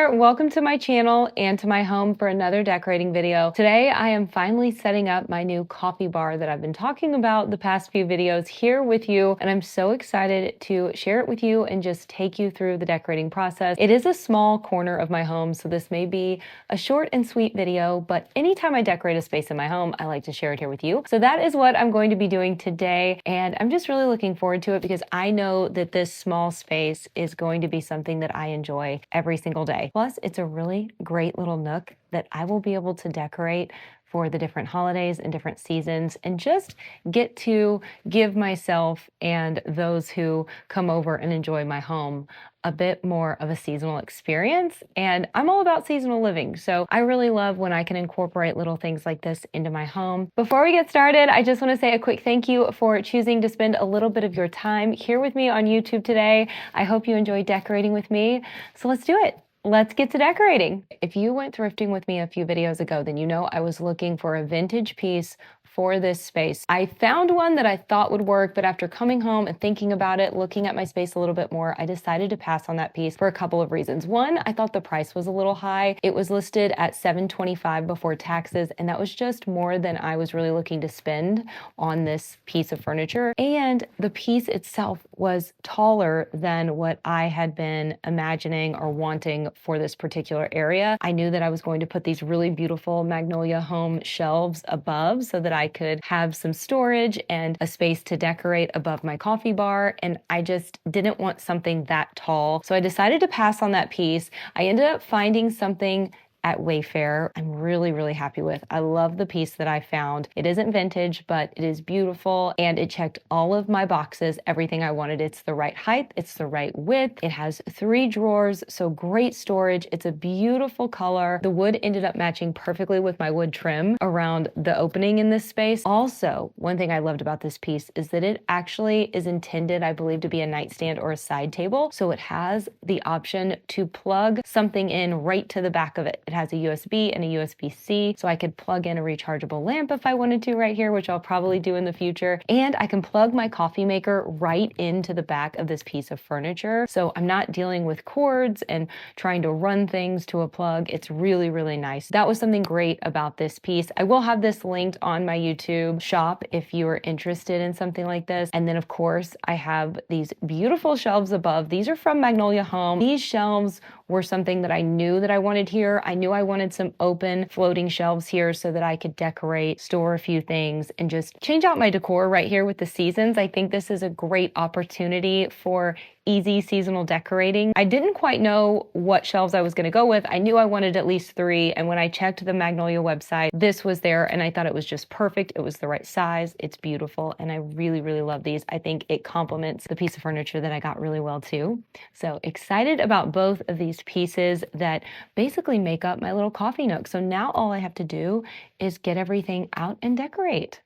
there, welcome to my channel and to my home for another decorating video. Today I am finally setting up my new coffee bar that I've been talking about the past few videos here with you, and I'm so excited to share it with you and just take you through the decorating process. It is a small corner of my home, so this may be a short and sweet video, but anytime I decorate a space in my home, I like to share it here with you. So that is what I'm going to be doing today, and I'm just really looking forward to it because I know that this small space is going to be something that I enjoy every single day. Plus, it's a really great little nook that I will be able to decorate for the different holidays and different seasons and just get to give myself and those who come over and enjoy my home a bit more of a seasonal experience. And I'm all about seasonal living, so I really love when I can incorporate little things like this into my home. Before we get started, I just want to say a quick thank you for choosing to spend a little bit of your time here with me on YouTube today. I hope you enjoy decorating with me, so let's do it. Let's get to decorating. If you went thrifting with me a few videos ago, then you know I was looking for a vintage piece for this space. I found one that I thought would work, but after coming home and thinking about it, looking at my space a little bit more, I decided to pass on that piece for a couple of reasons. One, I thought the price was a little high. It was listed at $725 before taxes, and that was just more than I was really looking to spend on this piece of furniture. And the piece itself was taller than what I had been imagining or wanting for this particular area. I knew that I was going to put these really beautiful Magnolia Home shelves above so that I could have some storage and a space to decorate above my coffee bar, and I just didn't want something that tall. So I decided to pass on that piece. I ended up finding something at Wayfair I'm really happy with. I love the piece that I found. It isn't vintage, but it is beautiful and it checked all of my boxes, everything I wanted. It's the right height, it's the right width, it has 3 drawers, so great storage. It's a beautiful color. The wood ended up matching perfectly with my wood trim around the opening in this space. Also, one thing I loved about this piece is that it actually is intended, I believe, to be a nightstand or a side table. So it has the option to plug something in right to the back of it. It has a USB and a USB-C, so I could plug in a rechargeable lamp if I wanted to right here, which I'll probably do in the future. And I can plug my coffee maker right into the back of this piece of furniture. So I'm not dealing with cords and trying to run things to a plug. It's really nice. That was something great about this piece. I will have this linked on my YouTube shop if you are interested in something like this. And then of course, I have these beautiful shelves above. These are from Magnolia Home. These shelves were something that I knew that I wanted here. I knew I wanted some open floating shelves here so that I could decorate, store a few things, and just change out my decor right here with the seasons. I think this is a great opportunity for easy seasonal decorating. I didn't quite know what shelves I was going to go with. I knew I wanted at least 3, and when I checked the Magnolia website, this was there, and I thought it was just perfect. It was the right size. It's beautiful, and I really love these. I think it complements the piece of furniture that I got really well too. So excited about both of these pieces that basically make up my little coffee nook. So now all I have to do is get everything out and decorate.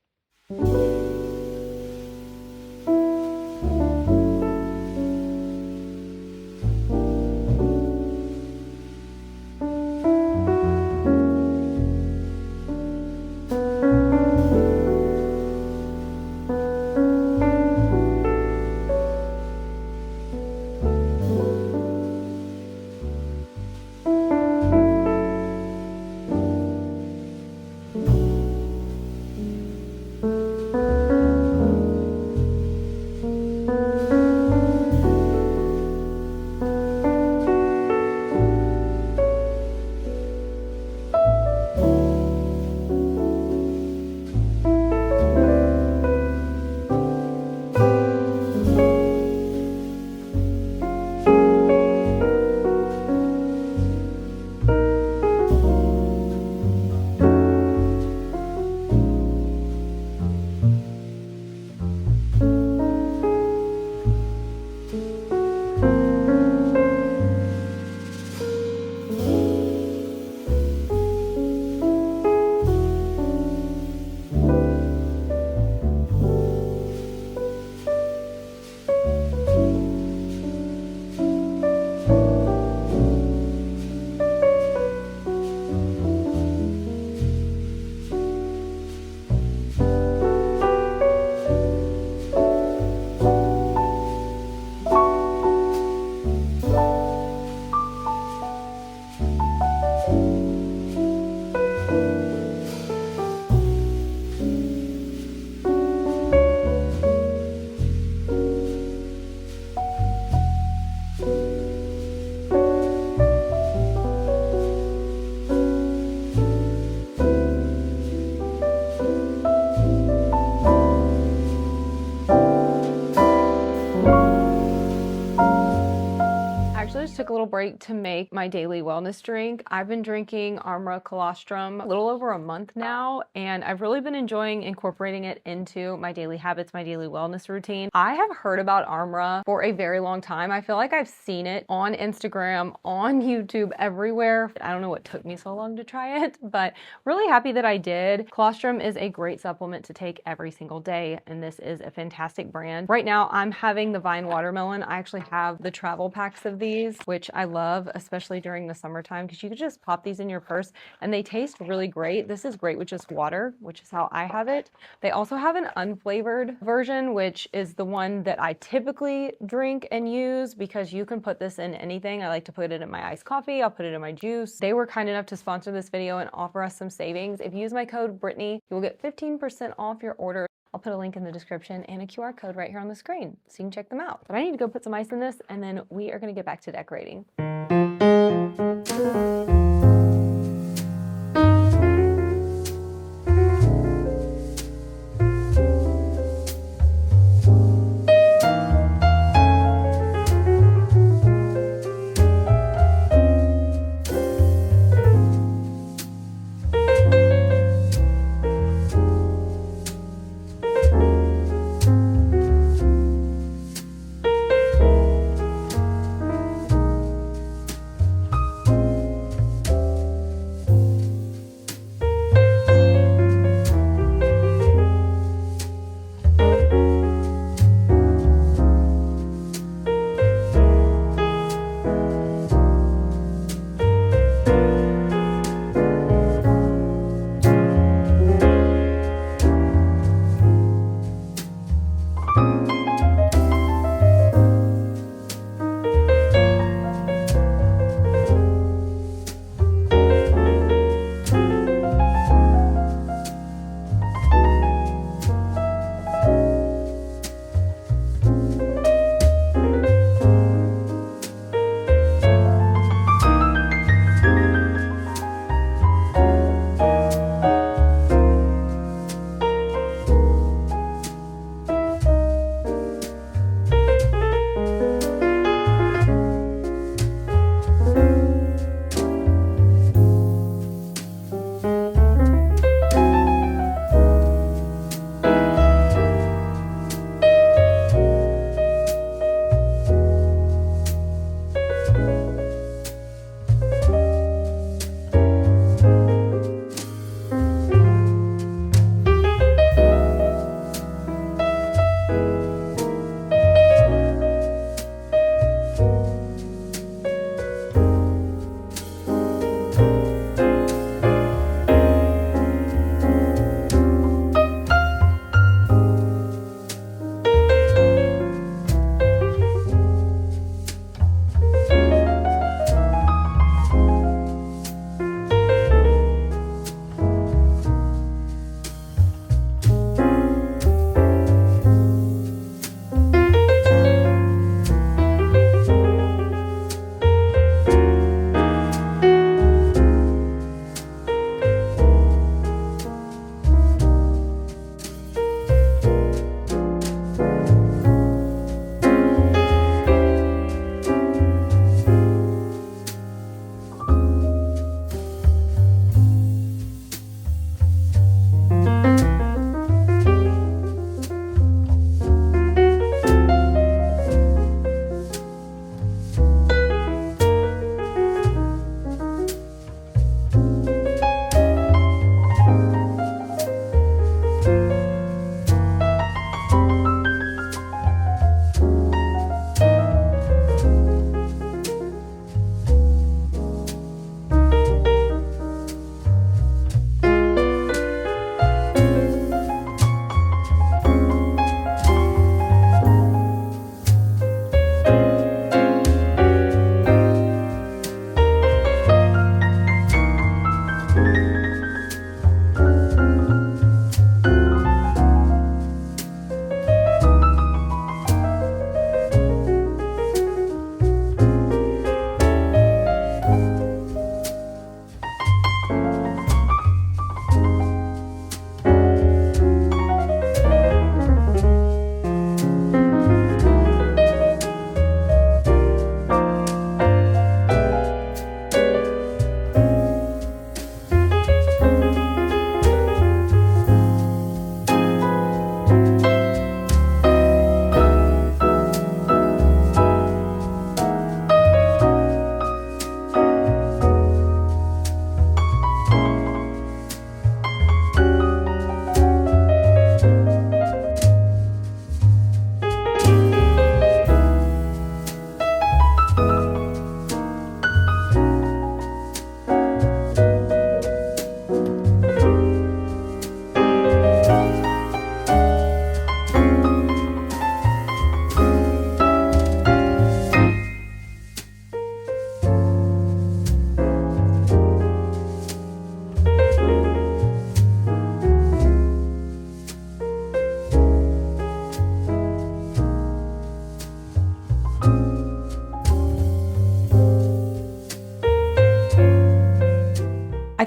little break to make my daily wellness drink. I've been drinking Armra Colostrum a little over a month now, and I've really been enjoying incorporating it into my daily habits, my daily wellness routine. I have heard about Armra for a very long time. I feel like I've seen it on Instagram, on YouTube, everywhere. I don't know what took me so long to try it, but really happy that I did. Colostrum is a great supplement to take every single day, and this is a fantastic brand. Right now, I'm having the Vine Watermelon. I actually have the travel packs of these, which I love, especially during the summertime, because you could just pop these in your purse and they taste really great. This is great with just water, which is how I have it. They also have an unflavored version, which is the one that I typically drink and use because you can put this in anything. I like to put it in my iced coffee. I'll put it in my juice. They were kind enough to sponsor this video and offer us some savings. If you use my code Brittney, you will get 15% off your order. I'll put a link in the description and a QR code right here on the screen so you can check them out. But I need to go put some ice in this and then we are gonna get back to decorating.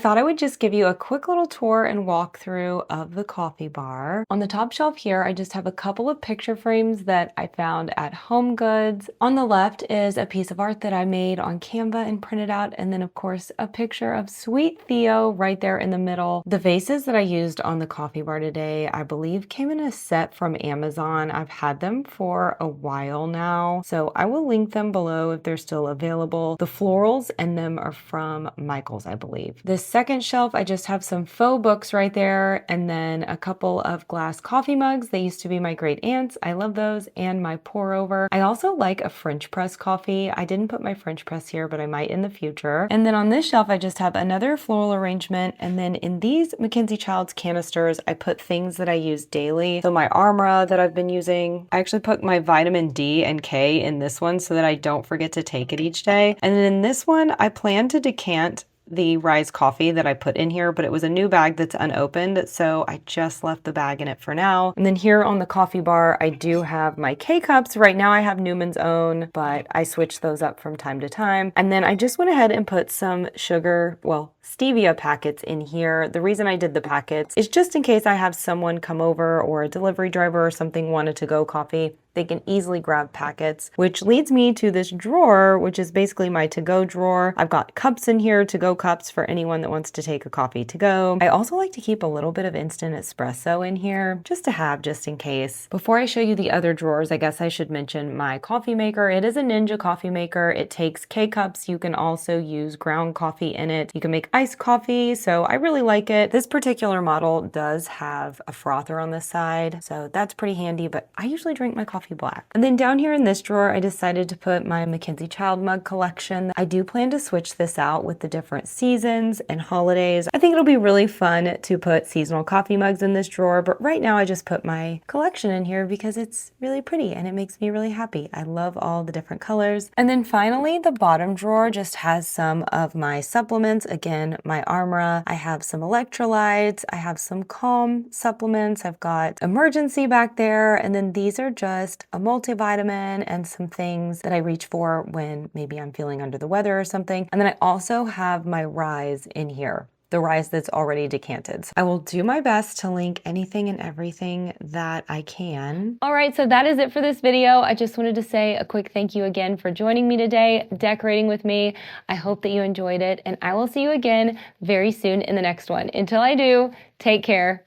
thought I would just give you a quick little tour and walkthrough of the coffee bar. On the top shelf here, I just have a couple of picture frames that I found at Home Goods. On the left is a piece of art that I made on Canva and printed out, and then of course a picture of Sweet Theo right there in the middle. The vases that I used on the coffee bar today, I believe came in a set from Amazon. I've had them for a while now, so I will link them below if they're still available. The florals in them are from Michael's, I believe. This second shelf, I just have some faux books right there, and then a couple of glass coffee mugs. They used to be my great aunt's. I love those, and my pour over. I also like a French press coffee. I didn't put my French press here, but I might in the future. And then on this shelf, I just have another floral arrangement, and then in these Mackenzie Childs canisters, I put things that I use daily. So my Armra that I've been using. I actually put my vitamin D and K in this one so that I don't forget to take it each day. And then in this one, I plan to decant the Rise coffee that I put in here, but it was a new bag that's unopened, so I just left the bag in it for now. And then here on the coffee bar, I do have my K-cups. Right now I have Newman's Own, but I switch those up from time to time. And then I just went ahead and put some sugar, well, stevia packets in here. The reason I did the packets is just in case I have someone come over or a delivery driver or something want a to-go coffee. They can easily grab packets, which leads me to this drawer, which is basically my to-go drawer. I've got cups in here, to-go cups for anyone that wants to take a coffee to go. I also like to keep a little bit of instant espresso in here, just to have, just in case. Before I show you the other drawers, I guess I should mention my coffee maker. It is a Ninja coffee maker. It takes K-cups. You can also use ground coffee in it. You can make iced coffee, so I really like it. This particular model does have a frother on the side, so that's pretty handy, but I usually drink my coffee black. And then down here in this drawer, I decided to put my Mackenzie Child mug collection. I do plan to switch this out with the different seasons and holidays. I think it'll be really fun to put seasonal coffee mugs in this drawer, but right now I just put my collection in here because it's really pretty and it makes me really happy. I love all the different colors. And then finally, the bottom drawer just has some of my supplements. Again, my Armra. I have some electrolytes. I have some Calm supplements. I've got Emergency back there. And then these are just a multivitamin and some things that I reach for when maybe I'm feeling under the weather or something. And then I also have my Rise in here, the Rise that's already decanted. So I will do my best to link anything and everything that I can. All right, so that is it for this video. I just wanted to say a quick thank you again for joining me today, decorating with me. I hope that you enjoyed it, and I will see you again very soon in the next one. Until I do, take care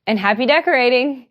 and happy decorating.